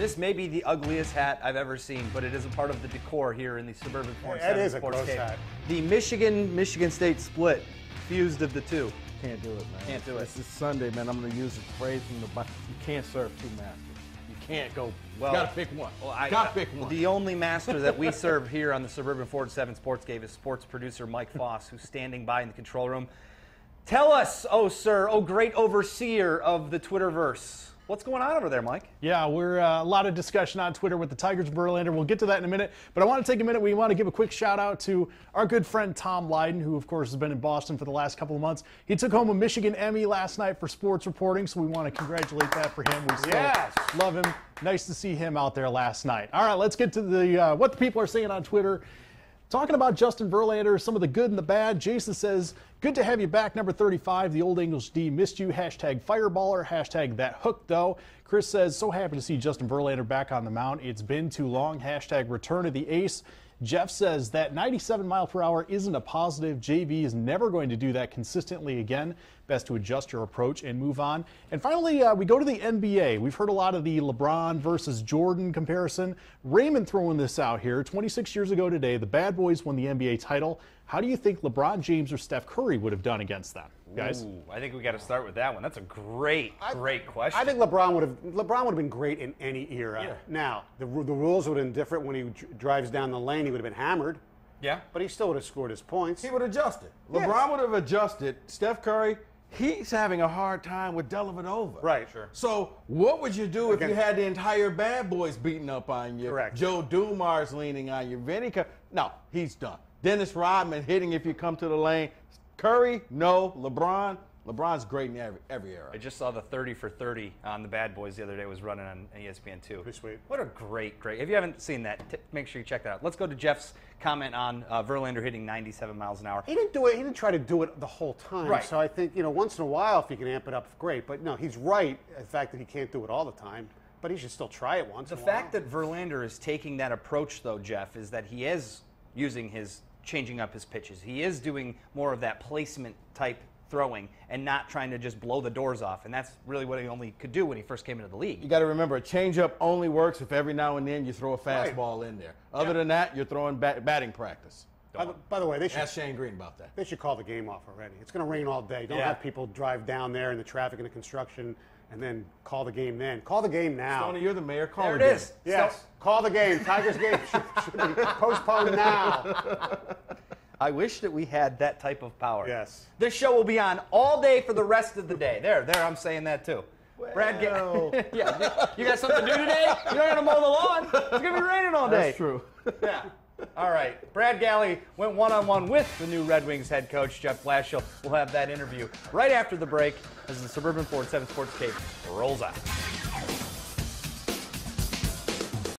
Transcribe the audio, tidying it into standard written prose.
This may be the ugliest hat I've ever seen, but it is a part of the decor here in the Suburban Sports That is a Sports gross Cave. hat. The Michigan State split, fused of the two. Can't do it, man. Can't do it. This is Sunday, man. I'm going to use a phrase from the Bible. You can't serve two masters. You can't go. Well, you got to pick one. Well, got to pick one. The only master that we serve here on the Suburban 4-7 Sports Cave is sports producer Mike Foss, who's standing by in the control room. Tell us, oh sir, oh great overseer of the Twitterverse, what's going on over there, Mike? Yeah, we're a lot of discussion on Twitter with the Tigers of Verlander. We'll get to that in a minute, but I want to take a minute. We want to give a quick shout out to our good friend Tom Lydon, who of course has been in Boston for the last couple of months. He took home a Michigan Emmy last night for sports reporting, so we want to congratulate that for him. We still love him. Nice to see him out there last night. All right, let's get to the what the people are saying on Twitter. Talking about Justin Verlander, some of the good and the bad. Jason says, good to have you back, number 35. The old English D missed you. Hashtag fireballer. Hashtag that hook, though. Chris says, so happy to see Justin Verlander back on the mound. It's been too long. Hashtag return of the ace. Jeff says that 97 mile per hour isn't a positive. JV is never going to do that consistently again. Best to adjust your approach and move on. And finally, we go to the NBA. We've heard a lot of the LeBron versus Jordan comparison. Raymond throwing this out here. 26 years ago today, the Bad Boys won the NBA title. How do you think LeBron James or Steph Curry would have done against them, guys? Ooh, I think we got to start with that one. That's a great question. I think LeBron would have been great in any era. Yeah. Now, the rules would have been different. When he drives down the lane, he would have been hammered. Yeah. But he still would have scored his points. He would have adjusted. Yes. LeBron would have adjusted. Steph Curry, he's having a hard time with Dellavedova. Right. Sure. So what would you do if you had the entire Bad Boys beating up on you? Correct. Joe Dumars leaning on you. No, he's done. Dennis Rodman hitting if you come to the lane. Curry, no. LeBron's great in every era. I just saw the 30 for 30 on the Bad Boys the other day. It was running on ESPN2. Pretty sweet. What a great. If you haven't seen that, make sure you check that out. Let's go to Jeff's comment on Verlander hitting 97 miles an hour. He didn't do it. He didn't try to do it the whole time. Right. So I think, once in a while, if you can amp it up, great. But no, he's right. The fact that he can't do it all the time. But he should still try it once in a while. The fact that Verlander is taking that approach, though, Jeff, is that he is changing up his pitches. He is doing more of that placement type throwing and not trying to just blow the doors off. And that's really what he only could do when he first came into the league. You got to remember, a changeup only works if every now and then you throw a fastball in there. Other than that, you're throwing batting practice. By the way, they should Ask Shane Green about that. They should call the game off already. It's going to rain all day. Don't have people drive down there in the traffic and the construction and then call the game then. Call the game now. Stoney, you're the mayor. Call There the it game. is. Yes, call the game. Tigers game should be postponed now. I wish that we had that type of power. Yes. This show will be on all day for the rest of the day. There, I'm saying that too. Well. Brad, yeah, you got something to do today? You're not gonna mow the lawn. It's gonna be raining all day. That's true. Yeah. All right. Brad Galley went one-on-one with the new Red Wings head coach, Jeff Blashill. We'll have that interview right after the break as the Suburban 4-7 Sports Cave rolls out.